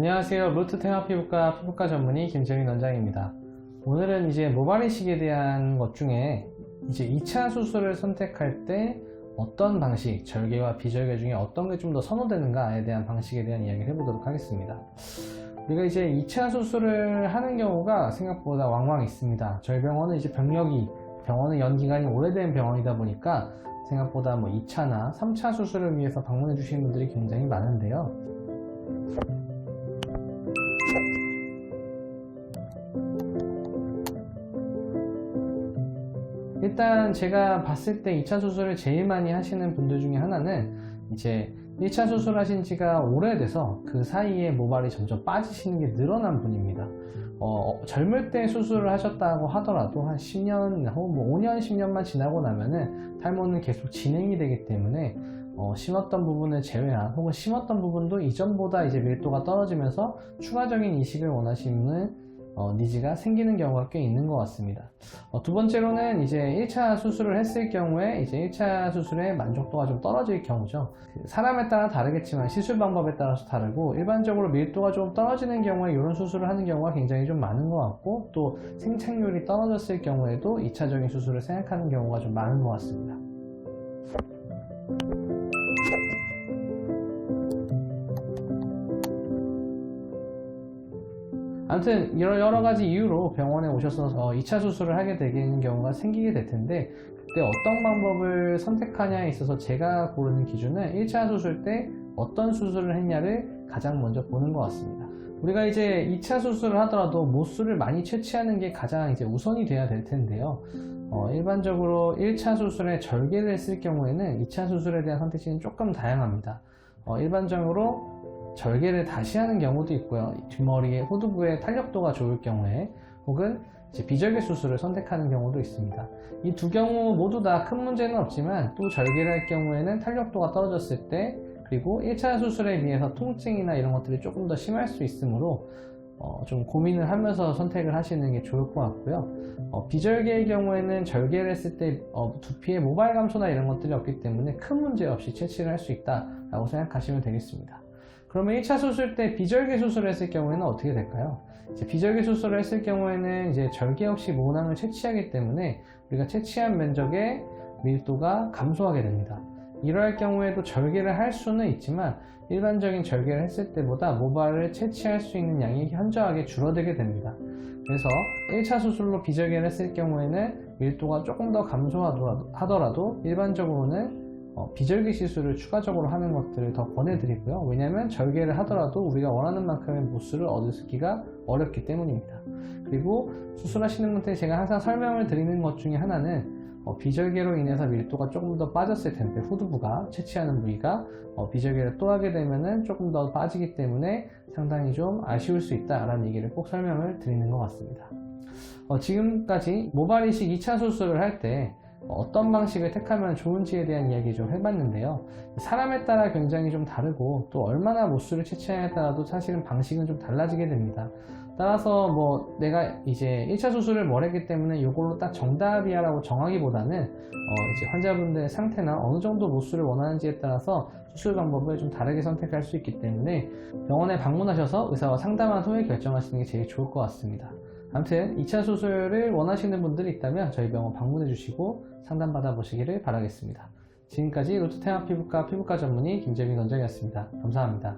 안녕하세요. 루트테마 피부과 전문의 김재민 원장입니다. 오늘은 이제 모발 이식에 대한 것 중에 이제 2차 수술을 선택할 때 어떤 방식, 절개와 비절개 중에 어떤 게 좀 더 선호되는가에 대한 방식에 대한 이야기를 해보도록 하겠습니다. 우리가 이제 2차 수술을 하는 경우가 생각보다 왕왕 있습니다. 저희 병원은 이제 병원은 연기간이 오래된 병원이다 보니까 생각보다 2차나 3차 수술을 위해서 방문해 주시는 분들이 굉장히 많은데요. 일단 제가 봤을 때 2차 수술을 제일 많이 하시는 분들 중에 하나는 이제 1차 수술 하신 지가 오래돼서 그 사이에 모발이 점점 빠지시는 게 늘어난 분입니다. 젊을 때 수술을 하셨다고 하더라도 한 10년 혹은 5년 10년만 지나고 나면은 탈모는 계속 진행이 되기 때문에 심었던 부분을 제외한 혹은 심었던 부분도 이전보다 이제 밀도가 떨어지면서 추가적인 이식을 원하시는 니즈가 생기는 경우가 꽤 있는 것 같습니다. 두 번째로는 이제 1차 수술을 했을 경우에 이제 1차 수술의 만족도가 좀 떨어질 경우죠. 사람에 따라 다르겠지만 시술 방법에 따라서 다르고 일반적으로 밀도가 좀 떨어지는 경우에 이런 수술을 하는 경우가 굉장히 좀 많은 것 같고, 또 생착률이 떨어졌을 경우에도 2차적인 수술을 생각하는 경우가 좀 많은 것 같습니다. 아무튼 여러 가지 이유로 병원에 오셔서 2차 수술을 하게 되는 경우가 생기게 될 텐데, 그때 어떤 방법을 선택하냐에 있어서 제가 고르는 기준은 1차 수술 때 어떤 수술을 했냐를 가장 먼저 보는 것 같습니다. 우리가 이제 2차 수술을 하더라도 모수를 많이 채취하는 게 가장 이제 우선이 돼야 될 텐데요. 일반적으로 1차 수술에 절개를 했을 경우에는 2차 수술에 대한 선택지는 조금 다양합니다. 일반적으로 절개를 다시 하는 경우도 있고요. 뒷머리의 후두부의 탄력도가 좋을 경우에, 혹은 이제 비절개 수술을 선택하는 경우도 있습니다. 이 두 경우 모두 다 큰 문제는 없지만, 또 절개를 할 경우에는 탄력도가 떨어졌을 때, 그리고 1차 수술에 비해서 통증이나 이런 것들이 조금 더 심할 수 있으므로 좀 고민을 하면서 선택을 하시는 게 좋을 것 같고요. 비절개의 경우에는 절개를 했을 때 두피의 모발 감소나 이런 것들이 없기 때문에 큰 문제 없이 채취를 할 수 있다라고 생각하시면 되겠습니다. 그러면 1차 수술 때 비절개 수술을 했을 경우에는 어떻게 될까요? 이제 비절개 수술을 했을 경우에는 이제 절개 없이 모낭을 채취하기 때문에 우리가 채취한 면적의 밀도가 감소하게 됩니다. 이러할 경우에도 절개를 할 수는 있지만 일반적인 절개를 했을 때보다 모발을 채취할 수 있는 양이 현저하게 줄어들게 됩니다. 그래서 1차 수술로 비절개를 했을 경우에는 밀도가 조금 더 감소하더라도 일반적으로는 비절개 시술을 추가적으로 하는 것들을 더 권해드리고요. 왜냐하면 절개를 하더라도 우리가 원하는 만큼의 모수를 얻기가 어렵기 때문입니다. 그리고 수술하시는 분한테 제가 항상 설명을 드리는 것 중에 하나는 비절개로 인해서 밀도가 조금 더 빠졌을 텐데, 후두부가 채취하는 부위가 비절개를 또 하게 되면은 조금 더 빠지기 때문에 상당히 좀 아쉬울 수 있다라는 얘기를 꼭 설명을 드리는 것 같습니다. 지금까지 모발 이식 2차 수술을 할 때 어떤 방식을 택하면 좋은지에 대한 이야기 좀 해봤는데요. 사람에 따라 굉장히 좀 다르고, 또 얼마나 모수를 채취하냐에 따라도 사실은 방식은 좀 달라지게 됩니다. 따라서 내가 이제 1차 수술을 뭘 했기 때문에 이걸로 딱 정답이야 라고 정하기보다는 이제 환자분들의 상태나 어느 정도 모수를 원하는지에 따라서 수술 방법을 좀 다르게 선택할 수 있기 때문에 병원에 방문하셔서 의사와 상담한 후에 결정하시는 게 제일 좋을 것 같습니다. 아무튼 2차 수술을 원하시는 분들이 있다면 저희 병원 방문해 주시고 상담 받아 보시기를 바라겠습니다. 지금까지 루트테마 피부과 전문의 김재민 원장이었습니다. 감사합니다.